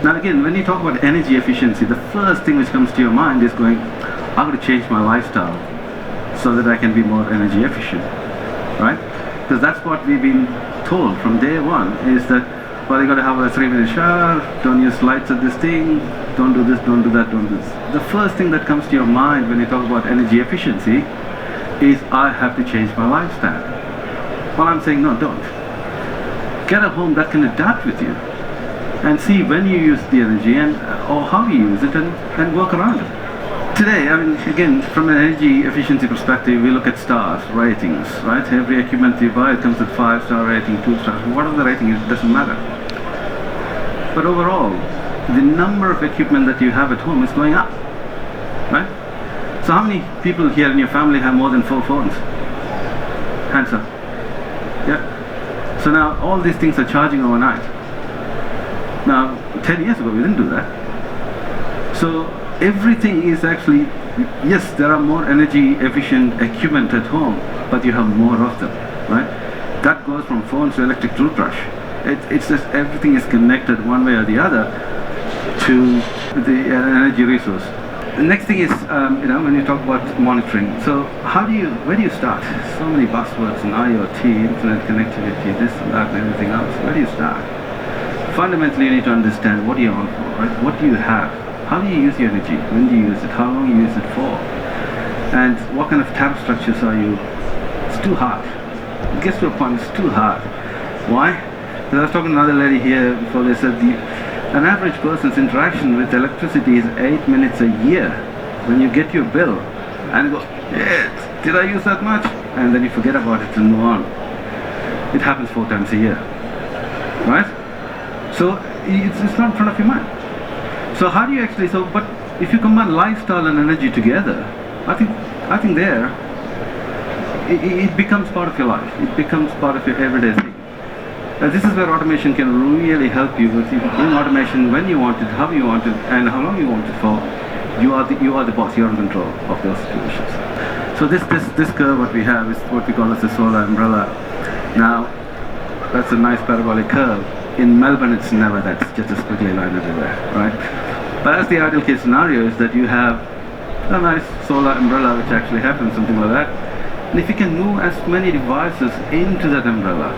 Now again, when you talk about energy efficiency, the first thing which comes to your mind is going, I've got to change my lifestyle so that I can be more energy efficient, right? Because that's what we've been told from day one, is that, well, you got to have a 3-minute shower, don't use lights at this thing, don't do this, don't do that, don't do this. The first thing that comes to your mind when you talk about energy efficiency is, I have to change my lifestyle. Well, I'm saying, no, don't. Get a home that can adapt with you and see when you use the energy and or how you use it, and work around it. Today, I mean, again, from an energy efficiency perspective, we look at stars, ratings, right? Every equipment you buy, it comes with 5-star rating, 2 stars, whatever the rating is, it doesn't matter. But overall, the number of equipment that you have at home is going up, right? So how many people here in your family have more than 4 phones? Hands up. Yeah. So now all these things are charging overnight. Now, 10 years ago, we didn't do that. So everything is actually, yes, there are more energy efficient equipment at home, but you have more of them, right? That goes from phones to electric toothbrush. It's just everything is connected one way or the other to the energy resource. The next thing is, when you talk about monitoring, so where do you start? So many buzzwords in IoT, internet connectivity, this and that and everything else. Where do you start? Fundamentally, you need to understand what you're on for, right? What do you have? How do you use your energy? When do you use it? How long you use it for? And what kind of tariff structures are you? It's too hard. It gets to a point, it's too hard. Why? Because I was talking to another lady here before. They said an average person's interaction with electricity is 8 minutes a year. When you get your bill and you go, yes, did I use that much? And then you forget about it and move on. It happens 4 times a year, right? So it's not in front of your mind. So how do you actually, but if you combine lifestyle and energy together, I think there, it becomes part of your life. It becomes part of your everyday thing. This is where automation can really help you. Because you bring automation when you want it, how you want it, and how long you want it for. You are the boss. You're in control of those situations. So this curve, what we have, is what we call as the solar umbrella. Now, that's a nice parabolic curve. In Melbourne, it's never that. It's just a squiggly line everywhere, right? But as the ideal case scenario is that you have a nice solar umbrella, which actually happens, something like that. And if you can move as many devices into that umbrella,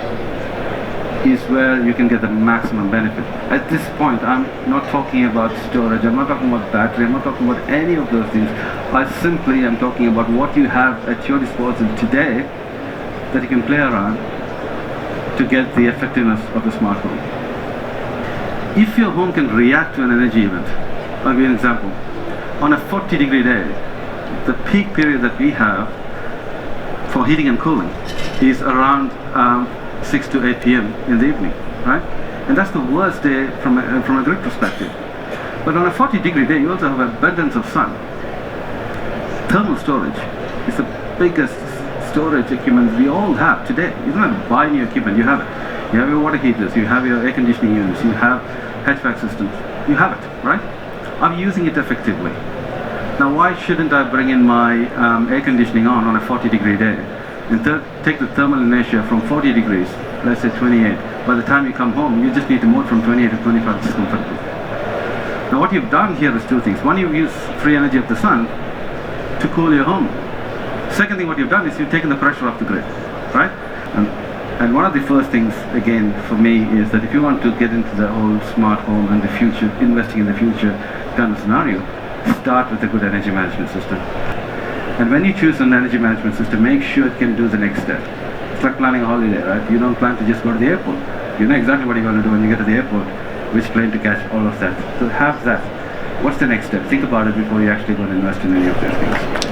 is where you can get the maximum benefit. At this point, I'm not talking about storage, I'm not talking about battery, I'm not talking about any of those things. I simply am talking about what you have at your disposal today that you can play around to get the effectiveness of the smart home. If your home can react to an energy event, I'll give you an example. On a 40-degree day, the peak period that we have for heating and cooling is around 6 to 8 p.m. in the evening, right? And that's the worst day from a grid perspective. But on a 40-degree day, you also have abundance of sun. Thermal storage is the biggest storage equipment we all have today. You don't have to buy new equipment, you have it. You have your water heaters, you have your air conditioning units, you have HVAC systems, you have it, right? I'm using it effectively. Now why shouldn't I bring in my air conditioning on a 40-degree day and take the thermal inertia from 40 degrees, let's say 28. By the time you come home, you just need to move from 28 to 25 just comfortably. Now what you've done here is 2 things. One, you've used free energy of the sun to cool your home. Second thing what you've done is you've taken the pressure off the grid, right? And one of the first things, again, for me, is that if you want to get into the whole smart home and the future, investing in the future kind of scenario, start with a good energy management system. And when you choose an energy management system, make sure it can do the next step. It's like planning a holiday, right? You don't plan to just go to the airport. You know exactly what you're going to do when you get to the airport, which plane to catch, all of that. So have that. What's the next step? Think about it before you actually go and invest in any of those things.